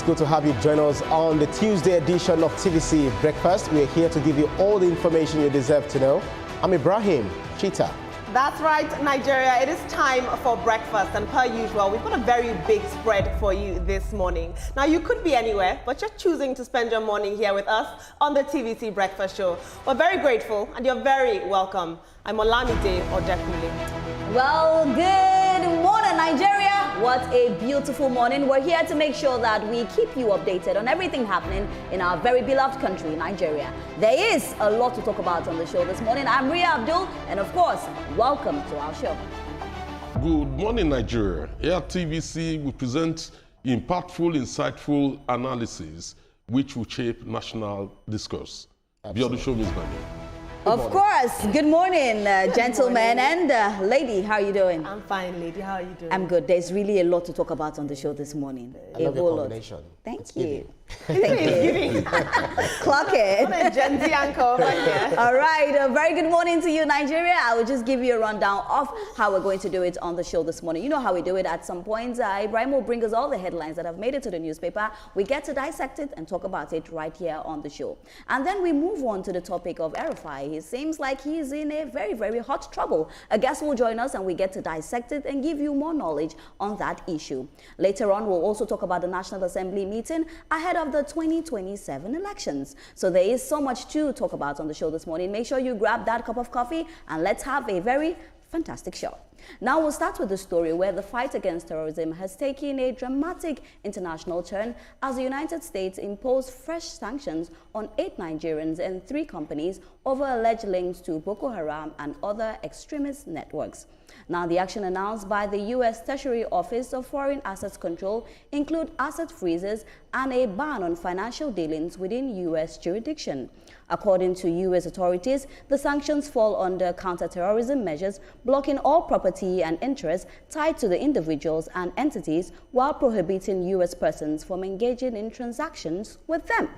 Good to have you join us on the Tuesday edition of TVC Breakfast. We're here to give you all the information you deserve to know. I'm Ibrahim Chita. That's right, Nigeria. It is time for breakfast, and per usual, we've got a very big spread for you this morning. Now, you could be anywhere, but you're choosing to spend your morning here with us on the TVC Breakfast Show. We're very grateful, and you're very welcome. I'm Olamide Odekunle. Well, good morning, Nigeria. What a beautiful morning. We're here to make sure that we keep you updated on everything happening in our very beloved country, Nigeria. There is a lot to talk about on the show this morning. I'm Ria Abdul, and of course, welcome to our show. Good morning, Nigeria. Here at TVC, we present impactful, insightful analysis which will shape national discourse. Beyond the show, Ms. Bani. Of course. Good morning, gentlemen and lady. How are you doing? I'm fine, lady. How are you doing? I'm good. There's really a lot to talk about on the show this morning. I love your combination. Thank you. Thank you. Clock it. What a Gen Z anchor over here. All right. A very good morning to you, Nigeria. I will just give you a rundown of how we're going to do it on the show this morning. You know how we do it at some point. Ibrahim will bring us all the headlines that have made it to the newspaper. We get to dissect it and talk about it right here on the show. And then we move on to the topic of Erifai. It seems like he's in a very, very hot trouble. A guest will join us and we get to dissect it and give you more knowledge on that issue. Later on, we'll also talk about the National Assembly meeting ahead of the 2027 elections. So there is so much to talk about on the show this morning. Make sure you grab that cup of coffee and let's have a very fantastic show. Now we'll start with the story where the fight against terrorism has taken a dramatic international turn as the United States imposed fresh sanctions on 8 Nigerians and 3 companies over alleged links to Boko Haram and other extremist networks. Now, the action announced by the U.S. Treasury Office of Foreign Assets Control include asset freezes and a ban on financial dealings within U.S. jurisdiction. According to U.S. authorities, the sanctions fall under counterterrorism measures, blocking all property and interests tied to the individuals and entities while prohibiting U.S. persons from engaging in transactions with them.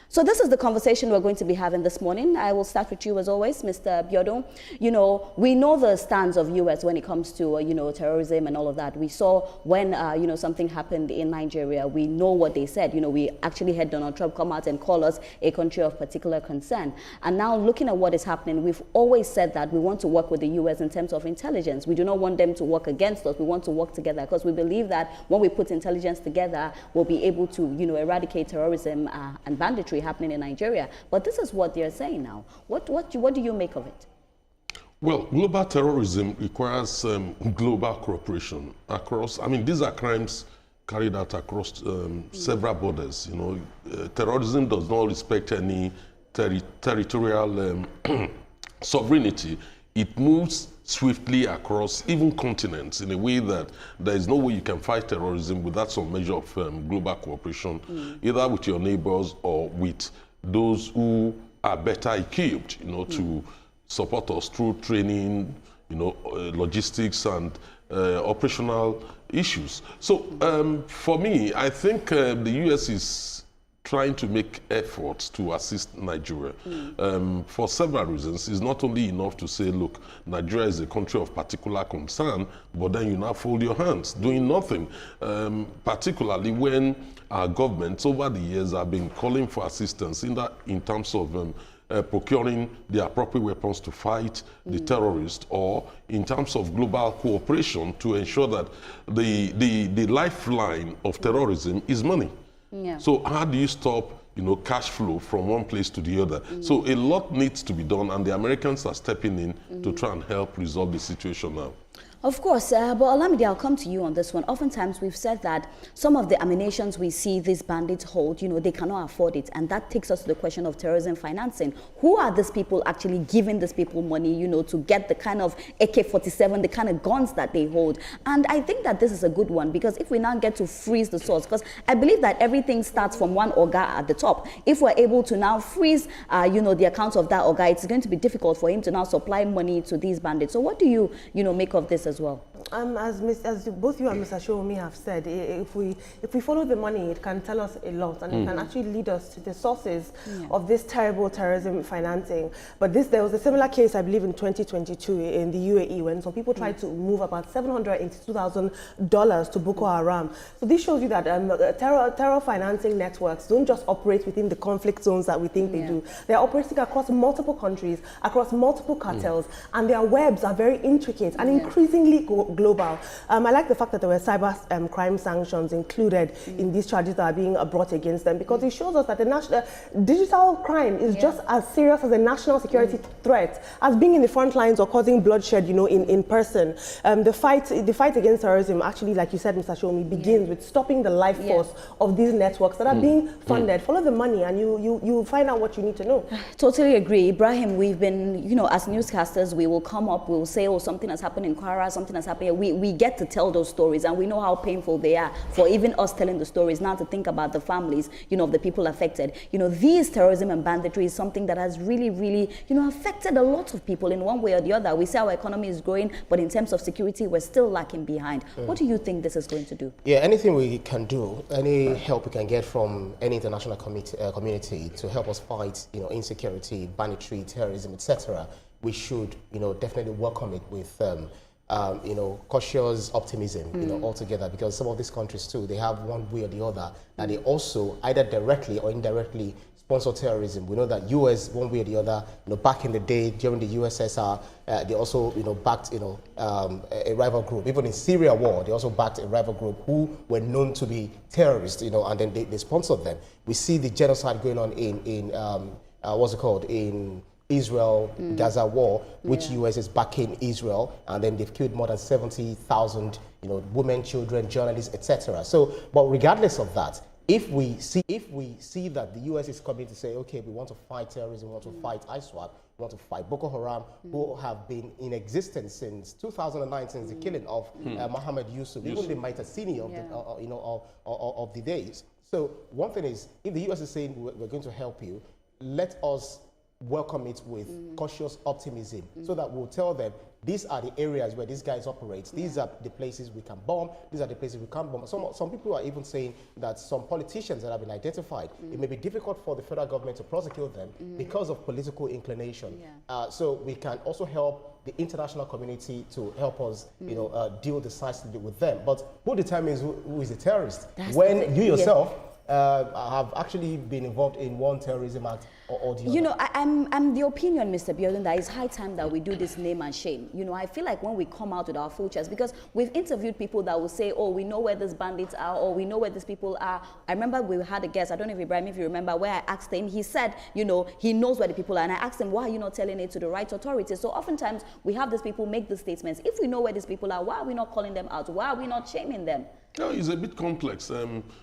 So this is the conversation we're going to be having this morning. I will start with you as always, Mr. Biodo. You know, we know the stance of U.S. when it comes to, terrorism and all of that. We saw when, something happened in Nigeria. We know what they said. We actually had Donald Trump come out and call us a country of particular concern. And now looking at what is happening, we've always said that we want to work with the U.S. in terms of intelligence. We do not want them to work against us. We want to work together because we believe that when we put intelligence together, we'll be able to, eradicate terrorism and banditry happening in Nigeria. But this is what they're saying now. What do you make of it? Well, global terrorism requires global cooperation across. I mean, these are crimes carried out across several borders. Terrorism does not respect any territorial sovereignty. It moves swiftly across even continents in a way that there is no way you can fight terrorism without some measure of global cooperation, either with your neighbors or with those who are better equipped, to support us through training, logistics and operational issues. So for me, I think the U.S. is trying to make efforts to assist Nigeria for several reasons. It's not only enough to say, look, Nigeria is a country of particular concern, but then you now fold your hands, doing nothing, particularly when our governments over the years have been calling for assistance in terms of procuring the appropriate weapons to fight the terrorists, or in terms of global cooperation to ensure that the lifeline of terrorism is money. Yeah. So how do you stop, cash flow from one place to the other? So a lot needs to be done, and the Americans are stepping in to try and help resolve the situation now. Of course, but Olamide, I'll come to you on this one. Oftentimes we've said that some of the ammunitions we see these bandits hold, they cannot afford it. And that takes us to the question of terrorism financing. Who are these people actually giving these people money, to get the kind of AK-47, the kind of guns that they hold? And I think that this is a good one, because if we now get to freeze the source, because I believe that everything starts from one Oga at the top. If we're able to now freeze, the accounts of that Oga, it's going to be difficult for him to now supply money to these bandits. So what do you, make of this as well? As both you and Mr. Shomi have said, if we follow the money, it can tell us a lot, and it can actually lead us to the sources of this terrible terrorism financing. But there was a similar case, I believe, in 2022 in the UAE, when some people tried to move about $782,000 to Boko Haram. So this shows you that terror financing networks don't just operate within the conflict zones that we think they do. They're operating across multiple countries, across multiple cartels, and their webs are very intricate and increasingly global. I like the fact that there were cybercrime sanctions included in these charges that are being brought against them, because it shows us that the digital crime is just as serious as a national security threat as being in the front lines or causing bloodshed, in person. The fight against terrorism, actually, like you said, Mr. Shomi, begins with stopping the life force of these networks that are being funded. Follow the money, and you find out what you need to know. Totally agree. Ibrahim, we've been, as newscasters, we will come up, we'll say, oh, something has happened in Kwara, something has happened here. We get to tell those stories, and we know how painful they are for even us telling the stories, now to think about the families, of the people affected. These terrorism and banditry is something that has really, really, affected a lot of people in one way or the other. We say our economy is growing, but in terms of security, we're still lacking behind. What do you think this is going to do? Yeah, anything we can do, any help we can get from any international community to help us fight, insecurity, banditry, terrorism, etc., we should, definitely welcome it with, cautious optimism, altogether, because some of these countries too, they have one way or the other, and they also either directly or indirectly sponsor terrorism. We know that US, one way or the other, back in the day during the USSR, they also, backed, a rival group. Even in Syria war, they also backed a rival group who were known to be terrorists, and then they sponsored them. We see the genocide going on in Israel, Gaza war, which US is backing Israel, and then they've killed more than 70,000, women, children, journalists, etc. So, but regardless of that, if we see that the US is coming to say, okay, we want to fight terrorism, we want to fight ISWAP, we want to fight Boko Haram, who have been in existence since 2009, since the killing of Mohammed Yusuf, even the Maitasini of the days. So one thing is, if the US is saying we're going to help you, let us welcome it with cautious optimism, so that we'll tell them these are the areas where these guys operate. These are the places we can bomb. These are the places we can't bomb. Some people are even saying that some politicians that have been identified, it may be difficult for the federal government to prosecute them because of political inclination. So we can also help the international community to help us, deal decisively with them. But who determines who is a terrorist? When you yourself have actually been involved in one terrorism act or the other. I'm the opinion, Mr. Biodun, that it's high time that we do this name and shame. I feel like when we come out with our full chest, because we've interviewed people that will say, oh, we know where these bandits are, or we know where these people are. I remember we had a guest, I don't know if Ibrahim, if you remember, where I asked him, he said, he knows where the people are, and I asked him, why are you not telling it to the right authorities? So oftentimes we have these people make the statements. If we know where these people are, why are we not calling them out? Why are we not shaming them? No, it's a bit complex.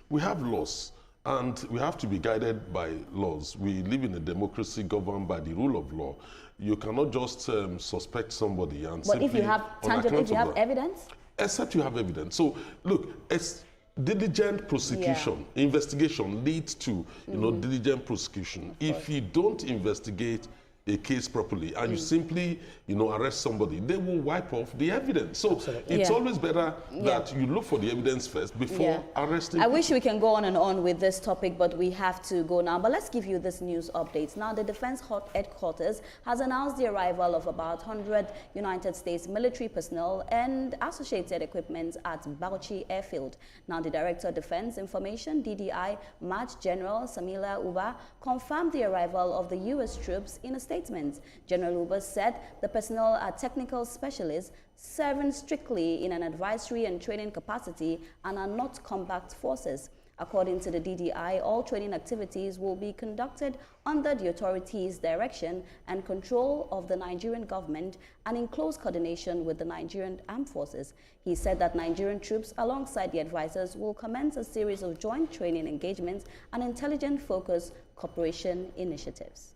We have laws, and we have to be guided by laws. We live in a democracy governed by the rule of law. You cannot just suspect somebody and simply... But if you have evidence? Except you have evidence. So, look, it's diligent prosecution, investigation leads to, diligent prosecution. If you don't investigate a case properly and you simply, arrest somebody, they will wipe off the evidence. So it's always better that you look for the evidence first before arresting people. Wish we can go on and on with this topic, but we have to go now. But let's give you this news update. Now, the Defense Headquarters has announced the arrival of about 100 United States military personnel and associated equipment at Bauchi Airfield. Now, the Director of Defense Information, DDI, Maj General Samila Uba, confirmed the arrival of the U.S. troops in a statement. General Uba said the personnel are technical specialists serving strictly in an advisory and training capacity and are not combat forces. According to the DDI, all training activities will be conducted under the authorities' direction and control of the Nigerian government and in close coordination with the Nigerian Armed Forces. He said that Nigerian troops, alongside the advisors, will commence a series of joint training engagements and intelligence-focused cooperation initiatives.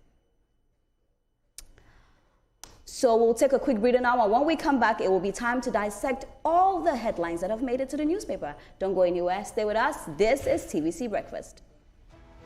So we'll take a quick breather now, and when we come back, it will be time to dissect all the headlines that have made it to the newspaper. Don't go anywhere. Stay with us. This is TVC Breakfast.